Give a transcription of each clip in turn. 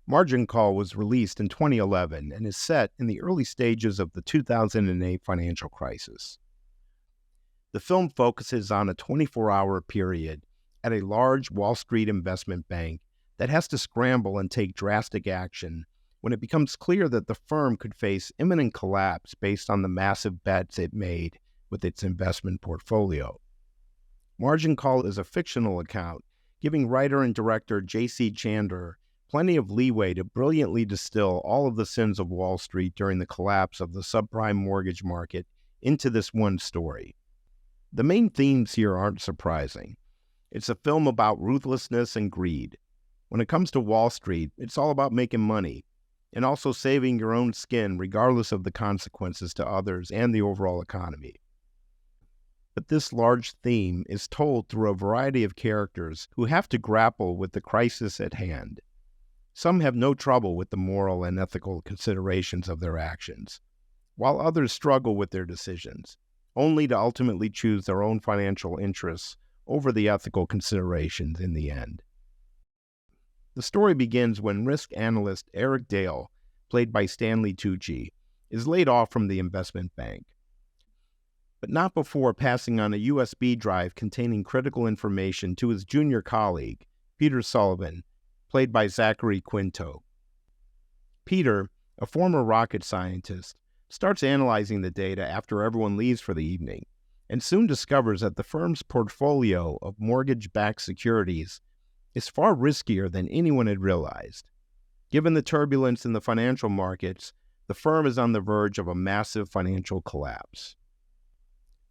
Margin Call was released in 2011 and is set in the early stages of the 2008 financial crisis. The film focuses on a 24-hour period at a large Wall Street investment bank that has to scramble and take drastic action when it becomes clear that the firm could face imminent collapse based on the massive bets it made with its investment portfolio. Margin Call is a fictional account, giving writer and director J.C. Chandor plenty of leeway to brilliantly distill all of the sins of Wall Street during the collapse of the subprime mortgage market into this one story. The main themes here aren't surprising. It's a film about ruthlessness and greed. When it comes to Wall Street, it's all about making money and also saving your own skin regardless of the consequences to others and the overall economy. But this large theme is told through a variety of characters who have to grapple with the crisis at hand. Some have no trouble with the moral and ethical considerations of their actions, while others struggle with their decisions, only to ultimately choose their own financial interests over the ethical considerations in the end. The story begins when risk analyst Eric Dale, played by Stanley Tucci, is laid off from the investment bank, but not before passing on a USB drive containing critical information to his junior colleague, Peter Sullivan, played by Zachary Quinto. Peter, a former rocket scientist, starts analyzing the data after everyone leaves for the evening, and soon discovers that the firm's portfolio of mortgage-backed securities is far riskier than anyone had realized. Given the turbulence in the financial markets, the firm is on the verge of a massive financial collapse.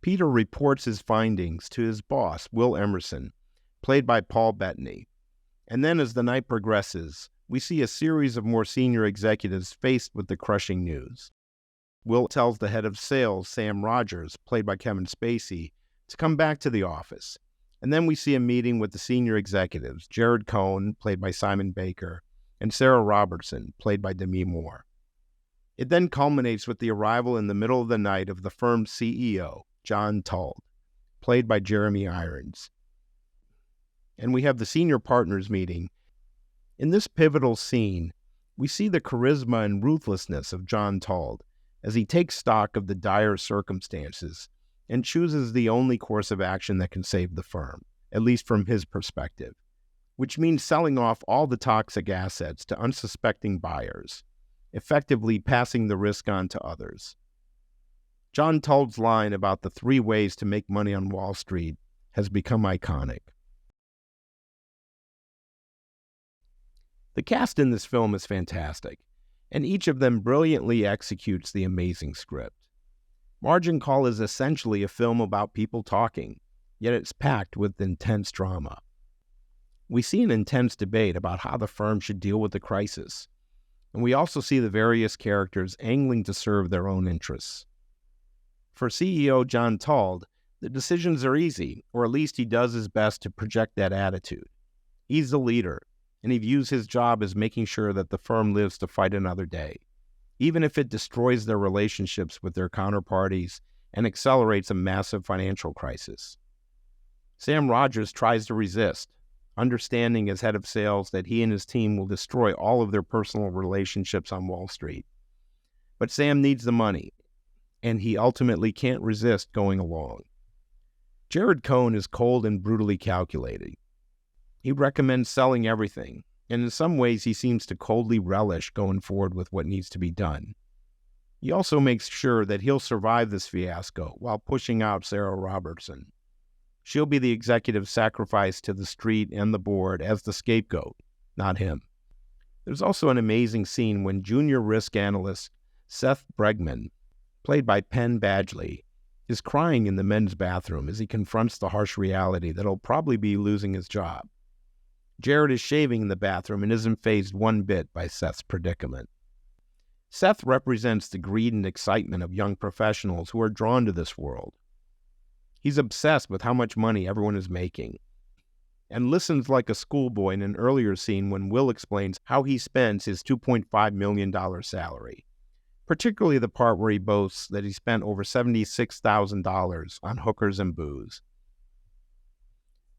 Peter reports his findings to his boss, Will Emerson, played by Paul Bettany. And then as the night progresses, we see a series of more senior executives faced with the crushing news. Will tells the head of sales, Sam Rogers, played by Kevin Spacey, to come back to the office. And then we see a meeting with the senior executives, Jared Cohn, played by Simon Baker, and Sarah Robertson, played by Demi Moore. It then culminates with the arrival in the middle of the night of the firm's CEO, John Tald, played by Jeremy Irons. And we have the senior partners meeting. In this pivotal scene, we see the charisma and ruthlessness of John Tald as he takes stock of the dire circumstances and chooses the only course of action that can save the firm, at least from his perspective, which means selling off all the toxic assets to unsuspecting buyers, effectively passing the risk on to others. John Tald's line about the 3 ways to make money on Wall Street has become iconic. The cast in this film is fantastic, and each of them brilliantly executes the amazing script. Margin Call is essentially a film about people talking, yet it's packed with intense drama. We see an intense debate about how the firm should deal with the crisis, and we also see the various characters angling to serve their own interests. For CEO John Tald, the decisions are easy, or at least he does his best to project that attitude. He's the leader, and he views his job as making sure that the firm lives to fight another day, even if it destroys their relationships with their counterparties and accelerates a massive financial crisis. Sam Rogers tries to resist, understanding as head of sales that he and his team will destroy all of their personal relationships on Wall Street. But Sam needs the money, and he ultimately can't resist going along. Jared Cohn is cold and brutally calculating. He recommends selling everything, and in some ways he seems to coldly relish going forward with what needs to be done. He also makes sure that he'll survive this fiasco while pushing out Sarah Robertson. She'll be the executive sacrificed to the street and the board as the scapegoat, not him. There's also an amazing scene when junior risk analyst Seth Bregman, played by Penn Badgley, is crying in the men's bathroom as he confronts the harsh reality that he'll probably be losing his job. Jared is shaving in the bathroom and isn't fazed one bit by Seth's predicament. Seth represents the greed and excitement of young professionals who are drawn to this world. He's obsessed with how much money everyone is making, and listens like a schoolboy in an earlier scene when Will explains how he spends his $2.5 million salary, particularly the part where he boasts that he spent over $76,000 on hookers and booze.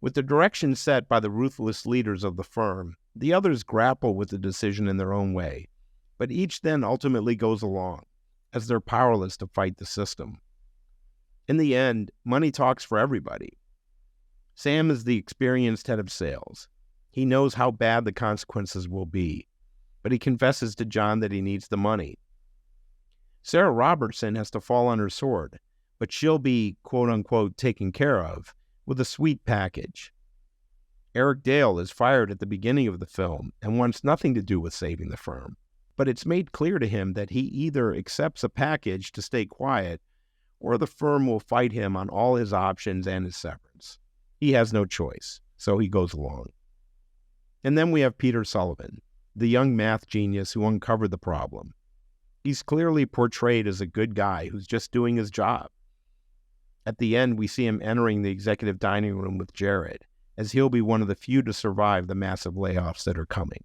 With the direction set by the ruthless leaders of the firm, the others grapple with the decision in their own way, but each then ultimately goes along, as they're powerless to fight the system. In the end, money talks for everybody. Sam is the experienced head of sales. He knows how bad the consequences will be, but he confesses to John that he needs the money. Sarah Robertson has to fall on her sword, but she'll be, quote-unquote, taken care of with a sweet package. Eric Dale is fired at the beginning of the film and wants nothing to do with saving the firm, but it's made clear to him that he either accepts a package to stay quiet or the firm will fight him on all his options and his severance. He has no choice, so he goes along. And then we have Peter Sullivan, the young math genius who uncovered the problem. He's clearly portrayed as a good guy who's just doing his job. At the end, we see him entering the executive dining room with Jared, as he'll be one of the few to survive the massive layoffs that are coming.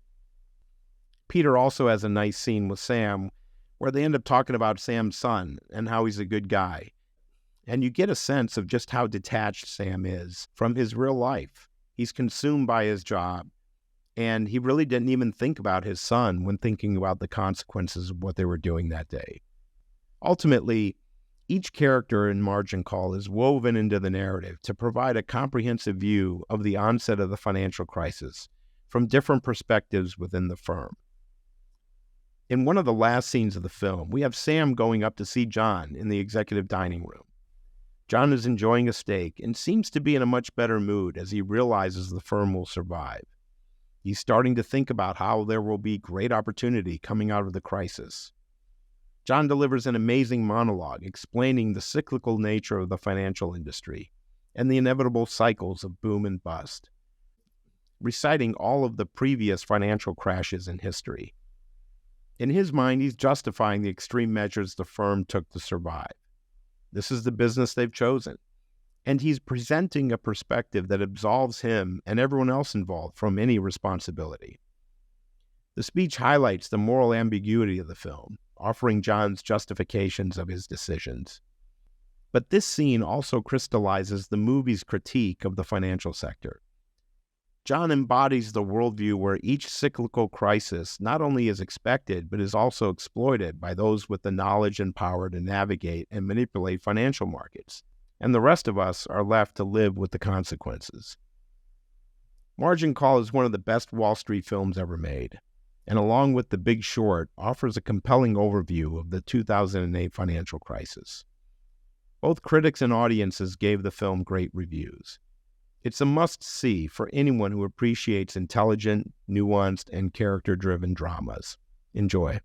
Peter also has a nice scene with Sam where they end up talking about Sam's son and how he's a good guy. And you get a sense of just how detached Sam is from his real life. He's consumed by his job, and he really didn't even think about his son when thinking about the consequences of what they were doing that day. Ultimately, each character in Margin Call is woven into the narrative to provide a comprehensive view of the onset of the financial crisis from different perspectives within the firm. In one of the last scenes of the film, we have Sam going up to see John in the executive dining room. John is enjoying a steak and seems to be in a much better mood as he realizes the firm will survive. He's starting to think about how there will be great opportunity coming out of the crisis. John delivers an amazing monologue explaining the cyclical nature of the financial industry and the inevitable cycles of boom and bust, reciting all of the previous financial crashes in history. In his mind, he's justifying the extreme measures the firm took to survive. This is the business they've chosen, and he's presenting a perspective that absolves him and everyone else involved from any responsibility. The speech highlights the moral ambiguity of the film, offering John's justifications of his decisions. But this scene also crystallizes the movie's critique of the financial sector. John embodies the worldview where each cyclical crisis not only is expected, but is also exploited by those with the knowledge and power to navigate and manipulate financial markets, and the rest of us are left to live with the consequences. Margin Call is one of the best Wall Street films ever made, and along with The Big Short, offers a compelling overview of the 2008 financial crisis. Both critics and audiences gave the film great reviews. It's a must-see for anyone who appreciates intelligent, nuanced, and character-driven dramas. Enjoy.